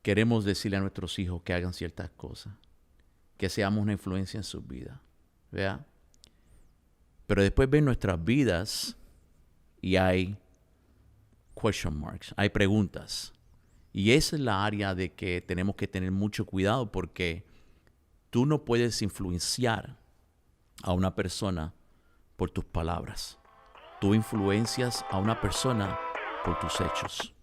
queremos decirle a nuestros hijos que hagan ciertas cosas, que seamos una influencia en sus vidas, ¿verdad? Pero después ven nuestras vidas y hay question marks, hay preguntas. Y esa es la área de que tenemos que tener mucho cuidado, porque tú no puedes influenciar a una persona por tus palabras. Tú influencias a una persona por tus hechos.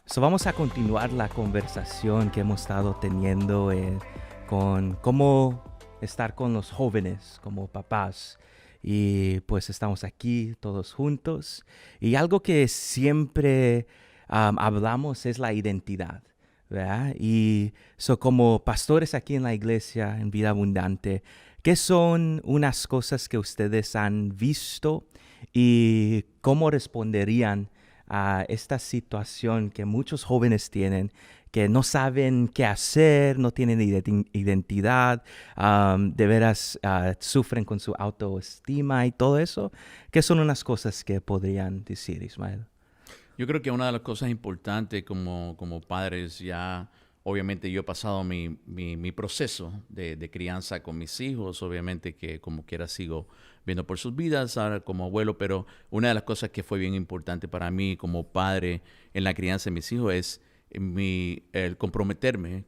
So, vamos a continuar la conversación que hemos estado teniendo con cómo estar con los jóvenes como papás. Y pues estamos aquí todos juntos. Y algo que siempre hablamos es la identidad, ¿verdad? Y como pastores aquí en la iglesia, en Vida Abundante, ¿qué son unas cosas que ustedes han visto y cómo responderían a esta situación que muchos jóvenes tienen, que no saben qué hacer, no tienen identidad, de veras sufren con su autoestima y todo eso? ¿Qué son unas cosas que podrían decir, Ismael? Yo creo que una de las cosas importantes como padres, ya obviamente yo he pasado mi proceso de crianza con mis hijos, obviamente que como quiera sigo viendo por sus vidas ahora como abuelo, pero una de las cosas que fue bien importante para mí como padre en la crianza de mis hijos es el comprometerme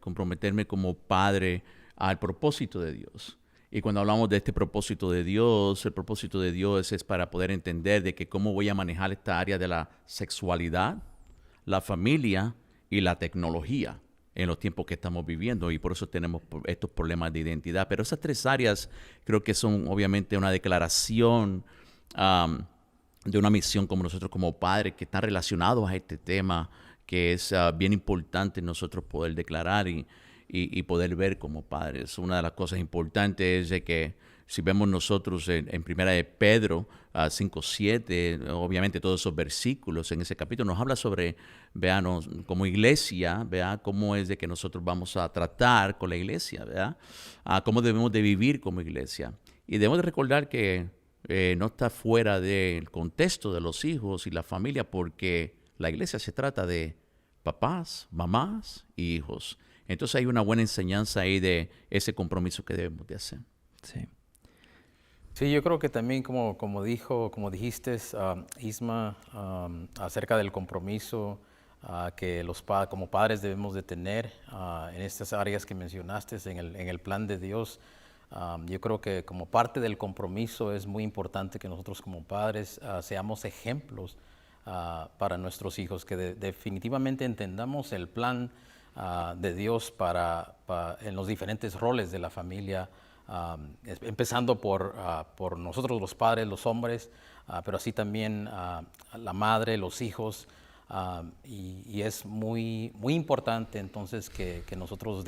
como padre al propósito de Dios. Y cuando hablamos de este propósito de Dios, el propósito de Dios es para poder entender de que cómo voy a manejar esta área de la sexualidad, la familia y la tecnología en los tiempos que estamos viviendo, y por eso tenemos estos problemas de identidad. Pero esas tres áreas creo que son obviamente una declaración de una misión como nosotros como padres, que están relacionados a este tema, que es bien importante nosotros poder declarar y poder ver como padres. Una de las cosas importantes es de que si vemos nosotros en primera de Pedro 5:7, obviamente todos esos versículos en ese capítulo nos habla sobre, vean, como iglesia, vea cómo es de que nosotros vamos a tratar con la iglesia, ¿verdad? Cómo debemos de vivir como iglesia. Y debemos de recordar que no está fuera del contexto de los hijos y la familia, porque la iglesia se trata de papás, mamás y hijos. Entonces hay una buena enseñanza ahí de ese compromiso que debemos de hacer. Sí. Sí, yo creo que también como dijiste, Isma, acerca del compromiso que como padres debemos de tener en estas áreas que mencionaste, en el plan de Dios. Yo creo que como parte del compromiso es muy importante que nosotros como padres seamos ejemplos para nuestros hijos, que definitivamente entendamos el plan de Dios en los diferentes roles de la familia, empezando por nosotros los padres, los hombres, pero así también la madre, los hijos, y es muy, muy importante entonces que nosotros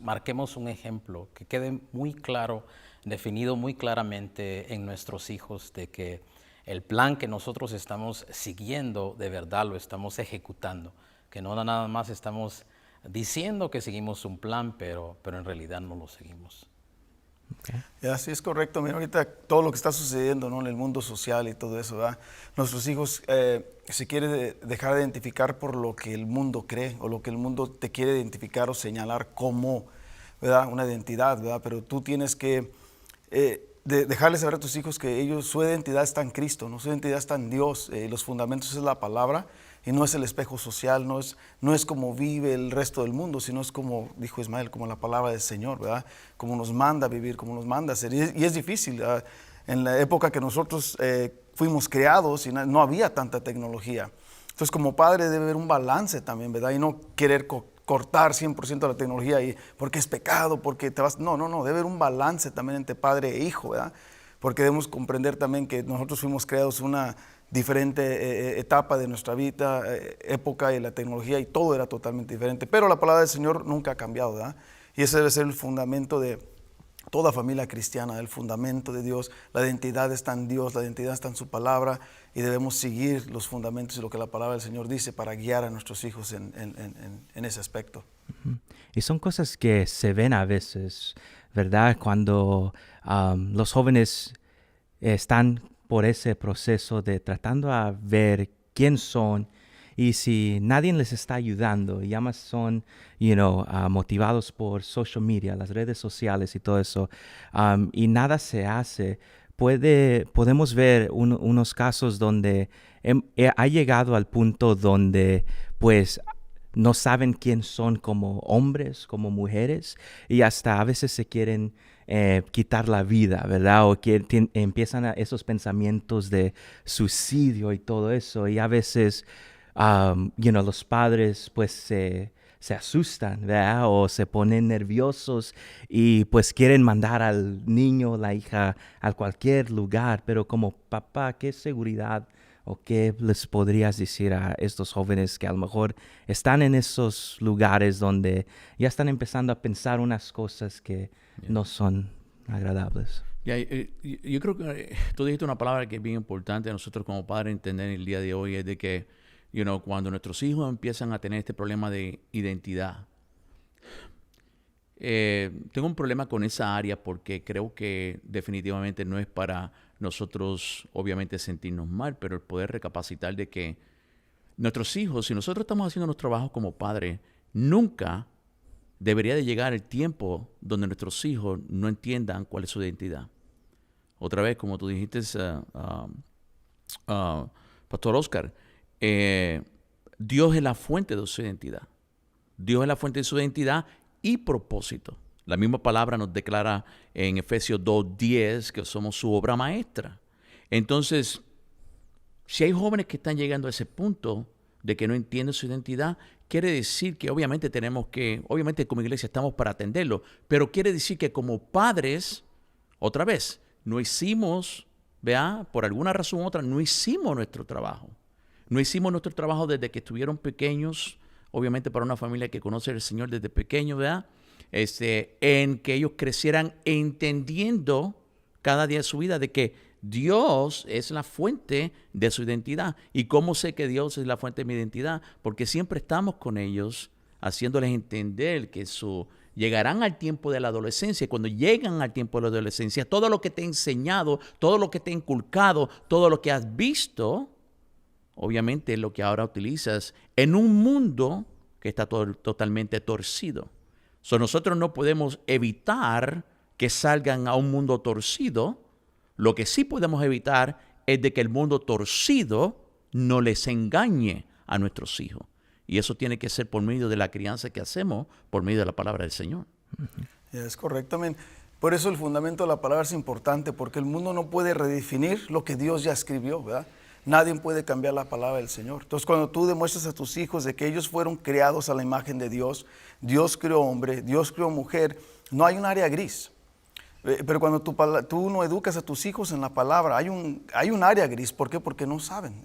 marquemos un ejemplo, que quede muy claro, definido muy claramente en nuestros hijos, de que el plan que nosotros estamos siguiendo de verdad lo estamos ejecutando, que no nada más estamos diciendo que seguimos un plan, pero en realidad no lo seguimos. Okay. Así es correcto. Mira, ahorita todo lo que está sucediendo, ¿no?, en el mundo social y todo eso, ¿verdad? Nuestros hijos se quieren dejar de identificar por lo que el mundo cree o lo que el mundo te quiere identificar o señalar como, ¿verdad?, una identidad, ¿verdad? Pero tú tienes que dejarles saber a tus hijos que su identidad está en Cristo, ¿no? Su identidad está en Dios. Los fundamentos es la palabra y no es el espejo social, no es como vive el resto del mundo, sino es como dijo Ismael, como la palabra del Señor, ¿verdad? Como nos manda a vivir, como nos manda a ser. Y es difícil. En la época que nosotros fuimos creados y no había tanta tecnología. Entonces, como padre debe haber un balance también, ¿verdad? Y no querer cortar 100% la tecnología porque es pecado, porque te vas. No, debe haber un balance también entre padre e hijo, ¿verdad? Porque debemos comprender también que nosotros fuimos creados una diferente etapa de nuestra vida, época, y la tecnología y todo era totalmente diferente. Pero la palabra del Señor nunca ha cambiado, ¿verdad? Y ese debe ser el fundamento de toda familia cristiana, el fundamento de Dios. La identidad está en Dios, la identidad está en su palabra, y debemos seguir los fundamentos y lo que la palabra del Señor dice para guiar a nuestros hijos en ese aspecto. Uh-huh. Y son cosas que se ven a veces, ¿verdad? Cuando los jóvenes están por ese proceso de tratando a ver quién son. Y si nadie les está ayudando, y ya más son, motivados por social media, las redes sociales y todo eso, y nada se hace, podemos ver unos casos donde ha llegado al punto donde, pues, no saben quién son como hombres, como mujeres, y hasta a veces se quieren quitar la vida, ¿verdad? O que empiezan esos pensamientos de suicidio y todo eso, y a veces los padres pues se asustan, ¿verdad? O se ponen nerviosos y pues quieren mandar al niño, la hija, a cualquier lugar, pero como papá, ¿qué seguridad o qué les podrías decir a estos jóvenes que a lo mejor están en esos lugares donde ya están empezando a pensar unas cosas que no son agradables? Yo creo que tú dijiste una palabra que es bien importante a nosotros como padres entender el día de hoy, es de que cuando nuestros hijos empiezan a tener este problema de identidad, tengo un problema con esa área porque creo que definitivamente no es para nosotros, obviamente, sentirnos mal, pero el poder recapacitar de que nuestros hijos, si nosotros estamos haciendo nuestro trabajo como padres, nunca debería de llegar el tiempo donde nuestros hijos no entiendan cuál es su identidad. Otra vez, como tú dijiste, Pastor Oscar, Dios es la fuente de su identidad. Dios es la fuente de su identidad y propósito. La misma palabra nos declara en Efesios 2:10 que somos su obra maestra. Entonces, si hay jóvenes que están llegando a ese punto de que no entienden su identidad, quiere decir que obviamente obviamente como iglesia estamos para atenderlo, pero quiere decir que como padres, otra vez, no hicimos, por alguna razón u otra, no hicimos nuestro trabajo. No hicimos nuestro trabajo desde que estuvieron pequeños, obviamente para una familia que conoce al Señor desde pequeño, en que ellos crecieran entendiendo cada día de su vida de que Dios es la fuente de su identidad. ¿Y cómo sé que Dios es la fuente de mi identidad? Porque siempre estamos con ellos haciéndoles entender que llegarán al tiempo de la adolescencia. Y cuando llegan al tiempo de la adolescencia, todo lo que te he enseñado, todo lo que te he inculcado, todo lo que has visto, obviamente es lo que ahora utilizas en un mundo que está totalmente torcido. Nosotros no podemos evitar que salgan a un mundo torcido. Lo que sí podemos evitar es de que el mundo torcido no les engañe a nuestros hijos. Y eso tiene que ser por medio de la crianza que hacemos, por medio de la palabra del Señor. Es correctamente. Por eso el fundamento de la palabra es importante, porque el mundo no puede redefinir lo que Dios ya escribió, ¿verdad? Nadie puede cambiar la palabra del Señor. Entonces, cuando tú demuestras a tus hijos de que ellos fueron creados a la imagen de Dios, Dios creó hombre, Dios creó mujer, no hay un área gris. Pero cuando tú no educas a tus hijos en la palabra, hay un área gris. ¿Por qué? Porque no saben.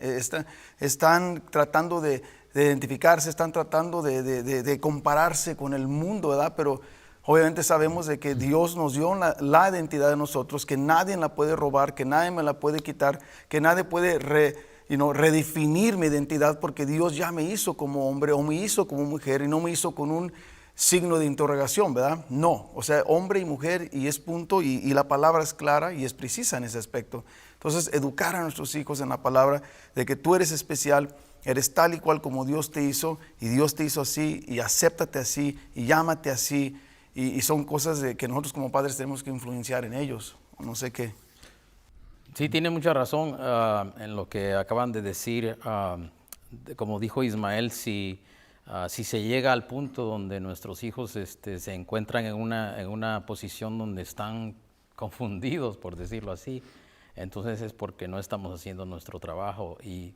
Están tratando de identificarse, están tratando de compararse con el mundo, ¿verdad? Pero obviamente sabemos de que Dios nos dio la identidad de nosotros, que nadie la puede robar, que nadie me la puede quitar, que nadie puede redefinir mi identidad, porque Dios ya me hizo como hombre o me hizo como mujer y no me hizo con un signo de interrogación, ¿verdad? No, o sea, hombre y mujer y es punto, y la palabra es clara y es precisa en ese aspecto. Entonces, educar a nuestros hijos en la palabra de que tú eres especial, eres tal y cual como Dios te hizo, y Dios te hizo así, y acéptate así, y llámate así, y son cosas que nosotros como padres tenemos que influenciar en ellos, no sé qué. Sí, tiene mucha razón en lo que acaban de decir. Como dijo Ismael, si se llega al punto donde nuestros hijos se encuentran en una posición donde están confundidos, por decirlo así, entonces es porque no estamos haciendo nuestro trabajo. Y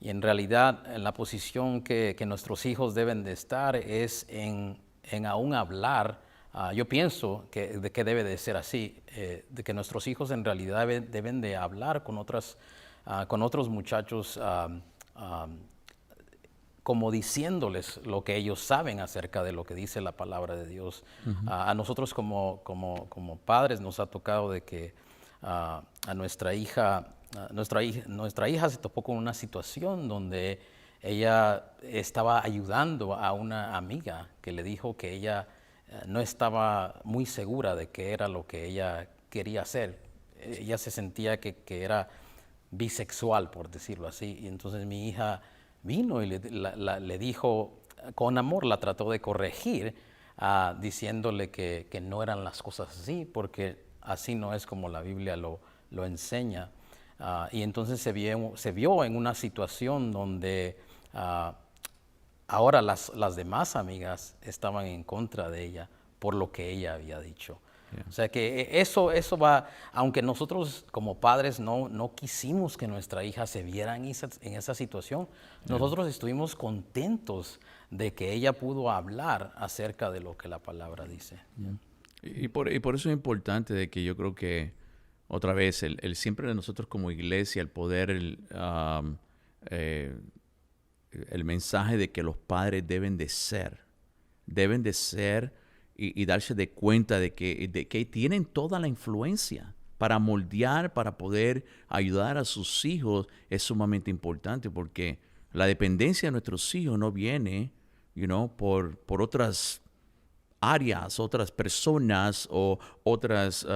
en realidad, en la posición que nuestros hijos deben de estar es en aún hablar. Yo pienso que debe de ser así, de que nuestros hijos en realidad deben de hablar con otros muchachos, como diciéndoles lo que ellos saben acerca de lo que dice la palabra de Dios. A nosotros como padres nos ha tocado de que a nuestra hija se topó con una situación donde ella estaba ayudando a una amiga que le dijo que ella no estaba muy segura de qué era lo que ella quería hacer. Ella se sentía que era bisexual, por decirlo así. Y entonces mi hija vino y le dijo, con amor la trató de corregir, diciéndole que no eran las cosas así, porque así no es como la Biblia lo enseña. Y entonces se vio en una situación donde ahora las demás amigas estaban en contra de ella por lo que ella había dicho. Yeah. O sea que eso va, aunque nosotros como padres no quisimos que nuestra hija se viera en esa situación, nosotros estuvimos contentos de que ella pudo hablar acerca de lo que la palabra dice. Y por eso es importante de que yo creo que, otra vez, el siempre de nosotros como iglesia, el poder, el mensaje de que los padres deben de ser y darse de cuenta de que tienen toda la influencia para moldear, para poder ayudar a sus hijos, es sumamente importante, porque la dependencia de nuestros hijos no viene, por otras áreas, otras personas o otras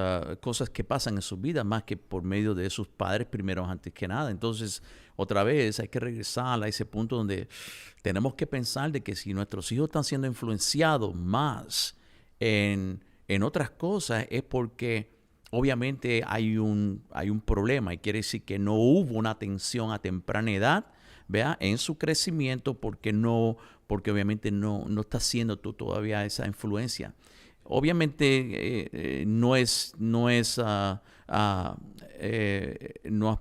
cosas que pasan en su vida, más que por medio de sus padres primero, antes que nada. Entonces, otra vez hay que regresar a ese punto donde tenemos que pensar de que si nuestros hijos están siendo influenciados más en otras cosas, es porque obviamente hay un problema, y quiere decir que no hubo una atención a temprana edad, ¿vea?, en su crecimiento, porque obviamente no está siendo tú todavía esa influencia. Obviamente no has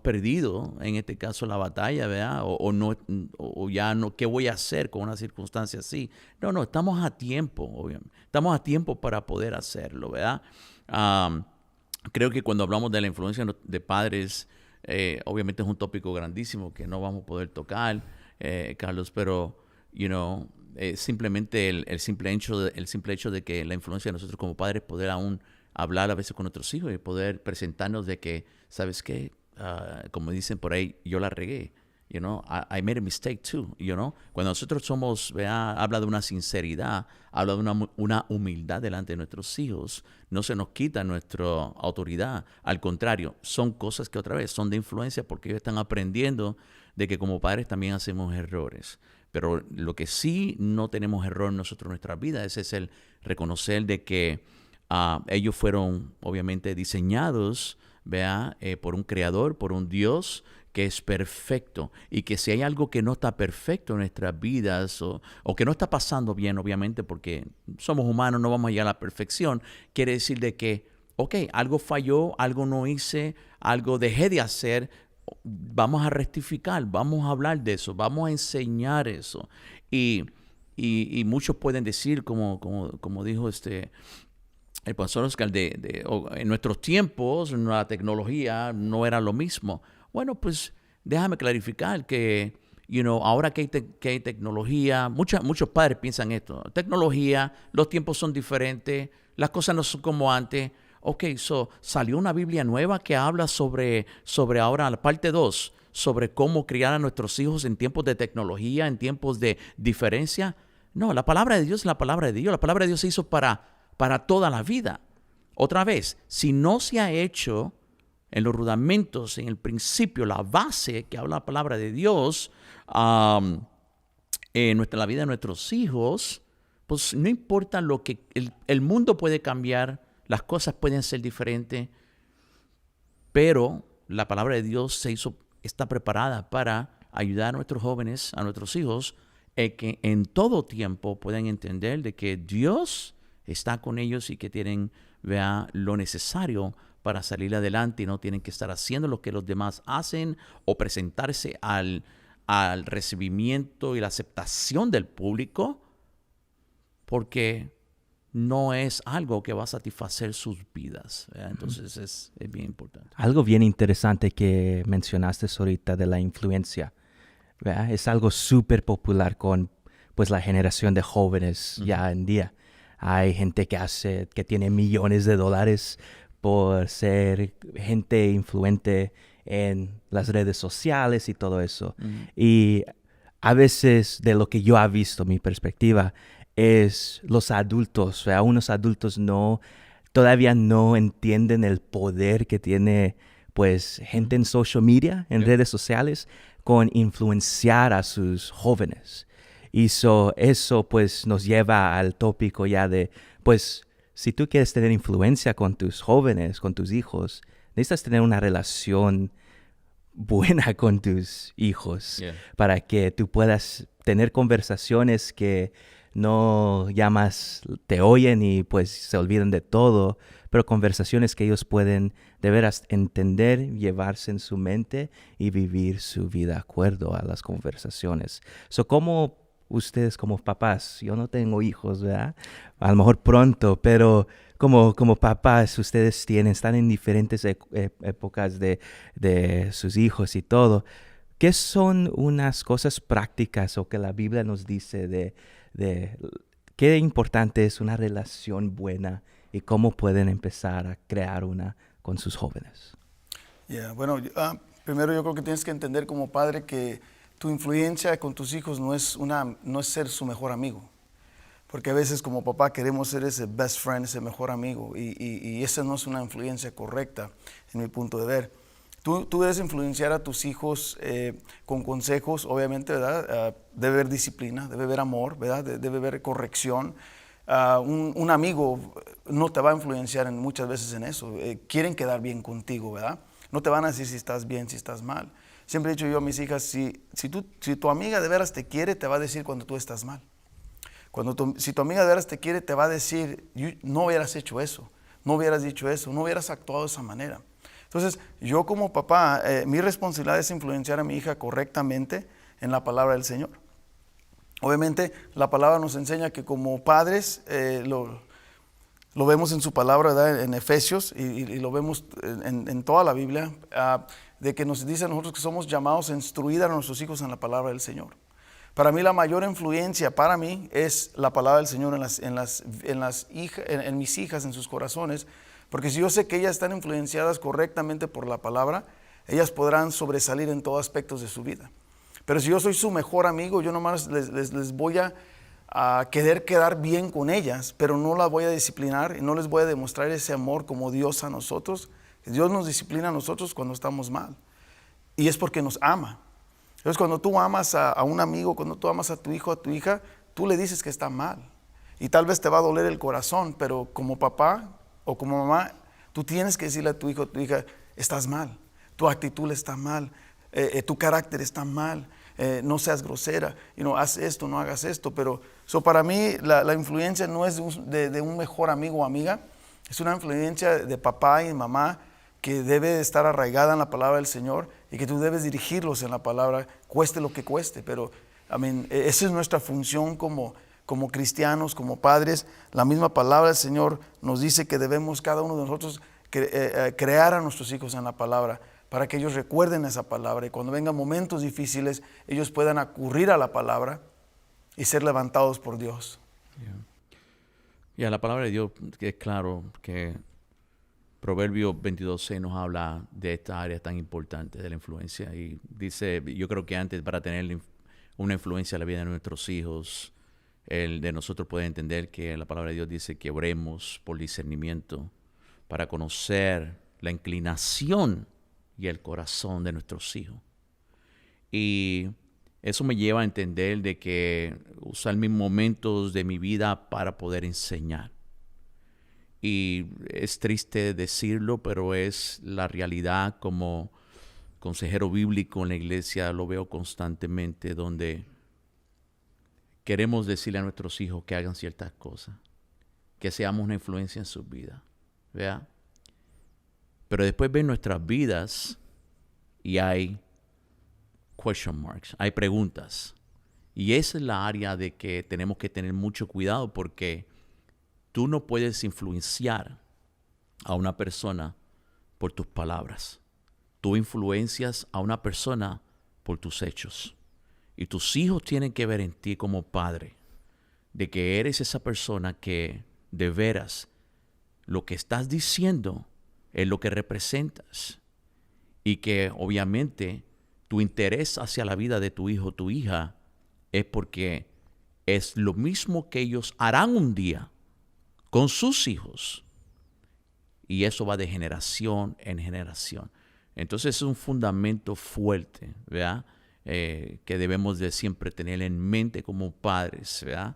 perdido en este caso la batalla, ¿verdad? O ya no, ¿qué voy a hacer con una circunstancia así? No, estamos a tiempo, obviamente. Estamos a tiempo para poder hacerlo, ¿verdad? Creo que cuando hablamos de la influencia de padres, obviamente es un tópico grandísimo que no vamos a poder tocar, Carlos, pero, simplemente el simple hecho de que la influencia de nosotros como padres, poder aún hablar a veces con nuestros hijos y poder presentarnos de que, ¿sabes qué? Como dicen por ahí, yo la regué. I made a mistake too, Cuando nosotros habla de una sinceridad, habla de una humildad delante de nuestros hijos, no se nos quita nuestra autoridad. Al contrario, son cosas que otra vez son de influencia, porque ellos están aprendiendo de que como padres también hacemos errores. Pero lo que sí no tenemos error nosotros en nuestras vidas es el reconocer de que ellos fueron obviamente diseñados, por un creador, por un Dios que es perfecto, y que si hay algo que no está perfecto en nuestras vidas o que no está pasando bien, obviamente porque somos humanos, no vamos a llegar a la perfección, quiere decir de que, algo falló, algo no hice, algo dejé de hacer, vamos a rectificar, vamos a hablar de eso, vamos a enseñar eso. Y muchos pueden decir, como dijo el pastor Oscar, en nuestros tiempos la tecnología no era lo mismo. Bueno, pues déjame clarificar que, ahora que hay tecnología, muchos padres piensan esto, tecnología, los tiempos son diferentes, las cosas no son como antes. Salió una Biblia nueva que habla sobre ahora la parte 2, sobre cómo criar a nuestros hijos en tiempos de tecnología, en tiempos de diferencia. No, la palabra de Dios es la palabra de Dios. La palabra de Dios se hizo para toda la vida. Otra vez, si no se ha hecho en los rudamentos, en el principio, la base que habla la palabra de Dios, en la vida de nuestros hijos, pues no importa lo que el mundo puede cambiar, las cosas pueden ser diferentes, pero la palabra de Dios está preparada para ayudar a nuestros jóvenes, a nuestros hijos, que en todo tiempo puedan entender de que Dios está con ellos y que tienen lo necesario para salir adelante, y no tienen que estar haciendo lo que los demás hacen o presentarse al recibimiento y la aceptación del público, porque no es algo que va a satisfacer sus vidas. Entonces es bien importante. Algo bien interesante que mencionaste ahorita de la influencia, ¿verdad? Es algo súper popular con la generación de jóvenes ya en día. Hay gente que tiene millones de dólares por ser gente influente en las redes sociales y todo eso. Y a veces, de lo que yo he visto, mi perspectiva, es los adultos. Unos adultos todavía no entienden el poder que tiene pues gente en social media, en redes sociales, con influenciar a sus jóvenes. Y eso pues nos lleva al tópico ya de, pues, si tú quieres tener influencia con tus jóvenes, con tus hijos, necesitas tener una relación buena con tus hijos para que tú puedas tener conversaciones que no ya más te oyen y pues se olvidan de todo, pero conversaciones que ellos pueden de veras entender, llevarse en su mente y vivir su vida de acuerdo a las conversaciones. ¿Cómo ustedes como papás? Yo no tengo hijos, ¿verdad? A lo mejor pronto, pero como papás ustedes están en diferentes épocas de sus hijos y todo. ¿Qué son unas cosas prácticas o que la Biblia nos dice de qué importante es una relación buena y cómo pueden empezar a crear una con sus jóvenes? Bueno, primero yo creo que tienes que entender como padre que tu influencia con tus hijos no es ser su mejor amigo. Porque a veces como papá queremos ser ese best friend, ese mejor amigo, y esa no es una influencia correcta en mi punto de ver. Tú debes influenciar a tus hijos con consejos, obviamente, ¿verdad? Debe haber disciplina, debe haber amor, ¿verdad? Debe haber corrección. Un amigo no te va a influenciar muchas veces en eso. Quieren quedar bien contigo, ¿verdad? No te van a decir si estás bien, si estás mal. Siempre he dicho yo a mis hijas, si tu amiga de veras te quiere, te va a decir cuando tú estás mal. Si tu amiga de veras te quiere, te va a decir, no hubieras hecho eso, no hubieras dicho eso, no hubieras actuado de esa manera. Entonces, yo como papá, mi responsabilidad es influenciar a mi hija correctamente en la palabra del Señor. Obviamente, la palabra nos enseña que como padres, lo vemos en su palabra, ¿verdad? En Efesios, y lo vemos en toda la Biblia, de que nos dice a nosotros que somos llamados a instruir a nuestros hijos en la palabra del Señor. Para mí la mayor influencia para mí es la palabra del Señor en mis hijas, en sus corazones, porque si yo sé que ellas están influenciadas correctamente por la palabra, ellas podrán sobresalir en todos aspectos de su vida. Pero si yo soy su mejor amigo, yo nomás les voy a querer quedar bien con ellas, pero no las voy a disciplinar y no les voy a demostrar ese amor como Dios a nosotros. Dios nos disciplina a nosotros cuando estamos mal, y es porque nos ama. Entonces, cuando tú amas a un amigo, cuando tú amas a tu hijo, a tu hija, tú le dices que está mal. Y tal vez te va a doler el corazón, pero como papá o como mamá, tú tienes que decirle a tu hijo, a tu hija, estás mal, tu actitud está mal, tu carácter está mal, no seas grosera, haz esto, no hagas esto. Pero para mí la influencia no es de un mejor amigo o amiga, es una influencia de papá y mamá que debe estar arraigada en la palabra del Señor y que tú debes dirigirlos en la palabra, cueste lo que cueste. Pero esa es nuestra función como cristianos, como padres. La misma palabra del Señor nos dice que debemos cada uno de nosotros crear a nuestros hijos en la palabra para que ellos recuerden esa palabra y cuando vengan momentos difíciles ellos puedan acudir a la palabra y ser levantados por Dios. La palabra de Dios es claro que Proverbios 22:6 nos habla de esta área tan importante de la influencia y dice, yo creo que antes para tener una influencia en la vida de nuestros hijos, el de nosotros poder entender que la palabra de Dios dice que oremos por discernimiento para conocer la inclinación y el corazón de nuestros hijos. Y eso me lleva a entender de que usar mis momentos de mi vida para poder enseñar. Y es triste decirlo, pero es la realidad. Como consejero bíblico en la iglesia lo veo constantemente, donde queremos decirle a nuestros hijos que hagan ciertas cosas, que seamos una influencia en sus vidas, ¿verdad? Pero después ven nuestras vidas y hay question marks, hay preguntas. Y esa es la área de que tenemos que tener mucho cuidado, porque tú no puedes influenciar a una persona por tus palabras. Tú influencias a una persona por tus hechos. Y tus hijos tienen que ver en ti como padre, de que eres esa persona que de veras lo que estás diciendo es lo que representas. Y que obviamente tu interés hacia la vida de tu hijo o tu hija es porque es lo mismo que ellos harán un día con sus hijos. Y eso va de generación en generación. Entonces es un fundamento fuerte, ¿verdad? Que debemos de siempre tener en mente como padres, ¿verdad?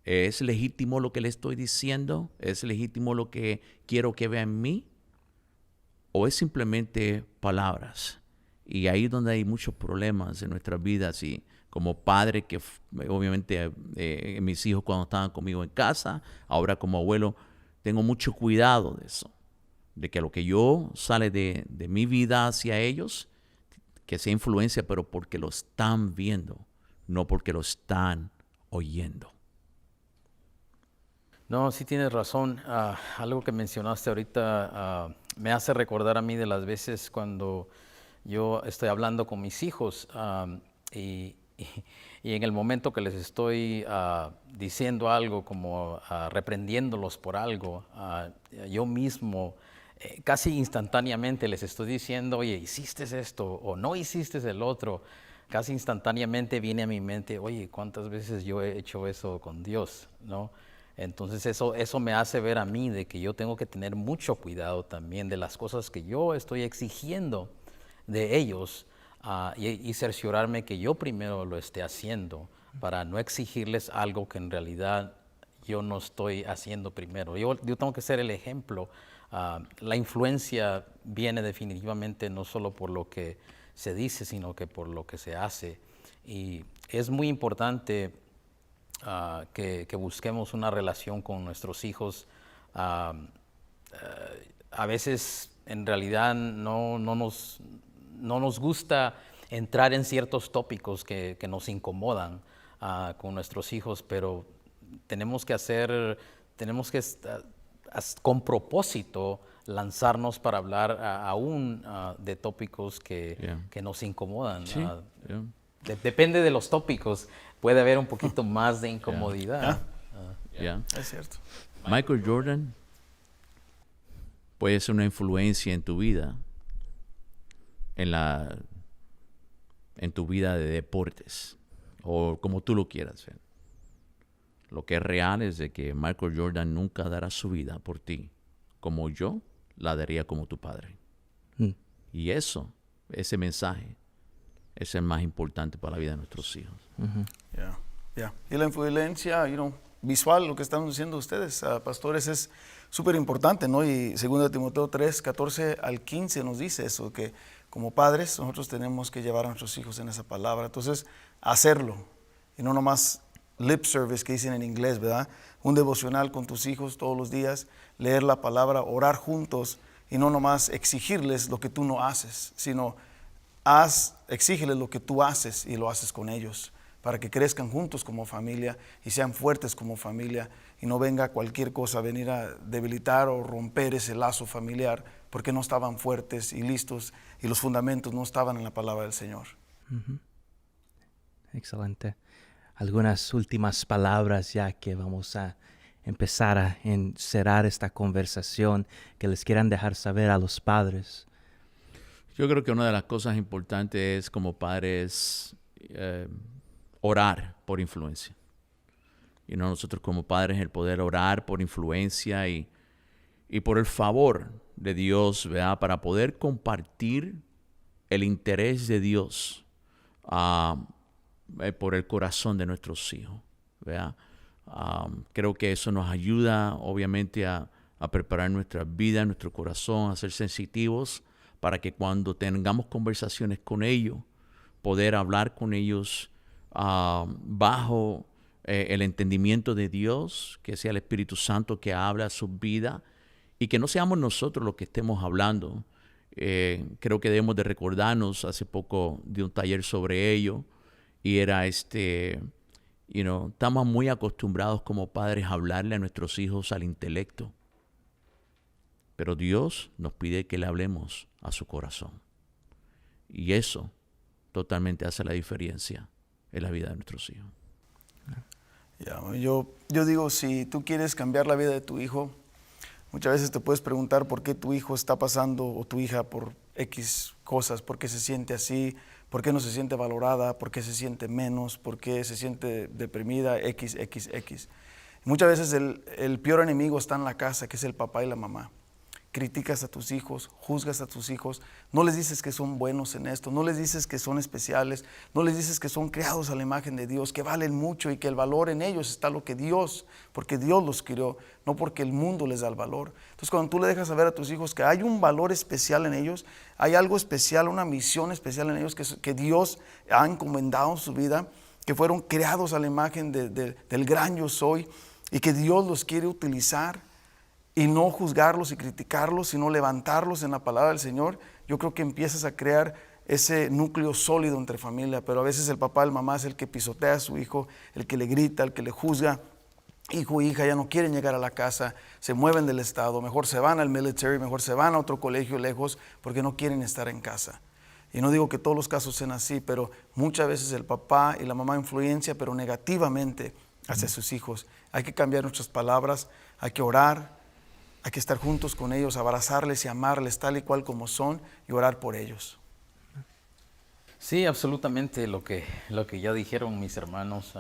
¿Es legítimo lo que le estoy diciendo? ¿Es legítimo lo que quiero que vea en mí? ¿O es simplemente palabras? Y ahí es donde hay muchos problemas en nuestras vidas. Y como padre, que obviamente mis hijos cuando estaban conmigo en casa, ahora como abuelo, tengo mucho cuidado de eso. De que lo que yo sale de mi vida hacia ellos, que sea influencia, pero porque lo están viendo, no porque lo están oyendo. No, sí tienes razón. Algo que mencionaste ahorita me hace recordar a mí de las veces cuando yo estoy hablando con mis hijos y en el momento que les estoy diciendo algo, como reprendiéndolos por algo, yo mismo casi instantáneamente les estoy diciendo, oye, hiciste esto o no hiciste el otro. Casi instantáneamente viene a mi mente, oye, ¿cuántas veces yo he hecho eso con Dios? ¿No? Entonces eso me hace ver a mí de que yo tengo que tener mucho cuidado también de las cosas que yo estoy exigiendo de ellos y cerciorarme que yo primero lo esté haciendo para no exigirles algo que en realidad yo no estoy haciendo primero. Yo tengo que ser el ejemplo. La influencia viene definitivamente no solo por lo que se dice, sino que por lo que se hace. Y es muy importante que busquemos una relación con nuestros hijos. A veces en realidad no nos gusta entrar en ciertos tópicos que nos incomodan con nuestros hijos, pero tenemos que con propósito lanzarnos para hablar aún de tópicos que nos incomodan. Sí, Depende de los tópicos, puede haber un poquito más de incomodidad. Es cierto. Michael Jordan puede ser una influencia en tu vida, en tu vida de deportes, o como tú lo quieras ver. Lo que es real es de que Michael Jordan nunca dará su vida por ti, como yo la daría como tu padre. Y ese mensaje, es el más importante para la vida de nuestros hijos. Y la influencia, visual, lo que están diciendo ustedes, pastores, es súper importante, ¿no? Y 2 Timoteo 3, 14 al 15 nos dice eso, que como padres nosotros tenemos que llevar a nuestros hijos en esa palabra. Entonces, hacerlo, y no nomás lip service que dicen en inglés, ¿verdad? Un devocional con tus hijos todos los días, leer la palabra, orar juntos, y no nomás exigirles lo que tú no haces, sino exígeles lo que tú haces y lo haces con ellos, para que crezcan juntos como familia y sean fuertes como familia, y no venga cualquier cosa a venir a debilitar o romper ese lazo familiar, porque no estaban fuertes y listos, y los fundamentos no estaban en la palabra del Señor. Excelente. Algunas últimas palabras ya que vamos a empezar a encerrar esta conversación, que les quieran dejar saber a los padres. Yo creo que una de las cosas importantes como padres orar por influencia. Y nosotros como padres el poder orar por influencia y por el favor de Dios, ¿verdad? Para poder compartir el interés de Dios por el corazón de nuestros hijos, ¿verdad? Creo que eso nos ayuda obviamente a preparar nuestra vida, nuestro corazón, a ser sensitivos para que cuando tengamos conversaciones con ellos, poder hablar con ellos bajo el entendimiento de Dios, que sea el Espíritu Santo que habla a su vida y que no seamos nosotros los que estemos hablando. Creo que debemos de recordarnos, hace poco de un taller sobre ello, y era estamos muy acostumbrados como padres a hablarle a nuestros hijos al intelecto, pero Dios nos pide que le hablemos a su corazón, y eso totalmente hace la diferencia en la vida de nuestros hijos. Yo digo, si tú quieres cambiar la vida de tu hijo, muchas veces te puedes preguntar por qué tu hijo está pasando o tu hija por X cosas, por qué se siente así, por qué no se siente valorada, por qué se siente menos, por qué se siente deprimida, X. Muchas veces el peor enemigo está en la casa, que es el papá y la mamá. criticas a tus hijos, juzgas a tus hijos, no les dices que son buenos en esto, no les dices que son especiales, no les dices que son creados a la imagen de Dios, que valen mucho y que el valor en ellos está lo que Dios, porque Dios los crió, no porque el mundo les da el valor. Entonces cuando tú le dejas saber a tus hijos que hay un valor especial en ellos, hay algo especial, una misión especial en ellos que Dios ha encomendado en su vida, que fueron creados a la imagen del gran yo soy y que Dios los quiere utilizar, y no juzgarlos y criticarlos, sino levantarlos en la palabra del Señor, yo creo que empiezas a crear ese núcleo sólido entre familia. Pero a veces el papá, el mamá es el que pisotea a su hijo, el que le grita, el que le juzga. Hijo e hija ya no quieren llegar a la casa, se mueven del estado, mejor se van al military, mejor se van a otro colegio lejos, porque no quieren estar en casa. Y no digo que todos los casos sean así, pero muchas veces el papá y la mamá influencia, pero negativamente hacia sus hijos. Hay que cambiar nuestras palabras, hay que orar, hay que estar juntos con ellos, abrazarles y amarles tal y cual como son y orar por ellos. Sí, absolutamente lo que ya dijeron mis hermanos.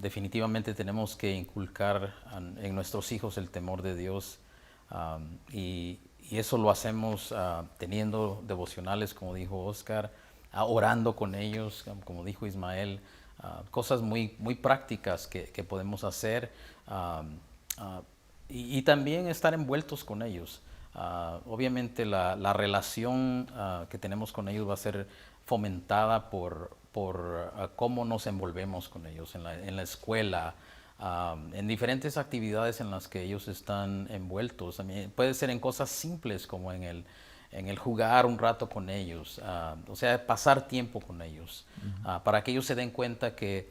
Definitivamente tenemos que inculcar en nuestros hijos el temor de Dios, y eso lo hacemos teniendo devocionales, como dijo Oscar, orando con ellos, como dijo Ismael, cosas muy prácticas que podemos hacer. Y también estar envueltos con ellos. Obviamente la relación que tenemos con ellos va a ser fomentada por cómo nos envolvemos con ellos en la escuela, en diferentes actividades en las que ellos están envueltos. También puede ser en cosas simples como en el jugar un rato con ellos, o sea, pasar tiempo con ellos, para que ellos se den cuenta que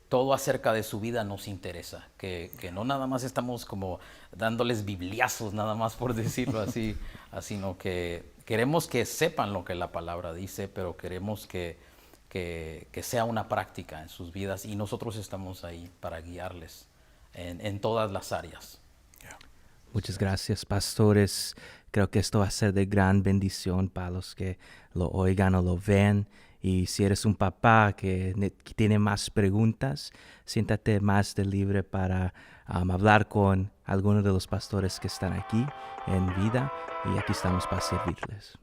todo acerca de su vida nos interesa, que no nada más estamos como dándoles bibliazos, nada más por decirlo así, sino que queremos que sepan lo que la palabra dice, pero queremos que sea una práctica en sus vidas, y nosotros estamos ahí para guiarles en todas las áreas. Muchas gracias, pastores. Creo que esto va a ser de gran bendición para los que lo oigan o lo ven. Y si eres un papá que tiene más preguntas, siéntate más de libre para hablar con algunos de los pastores que están aquí en vida, y aquí estamos para servirles.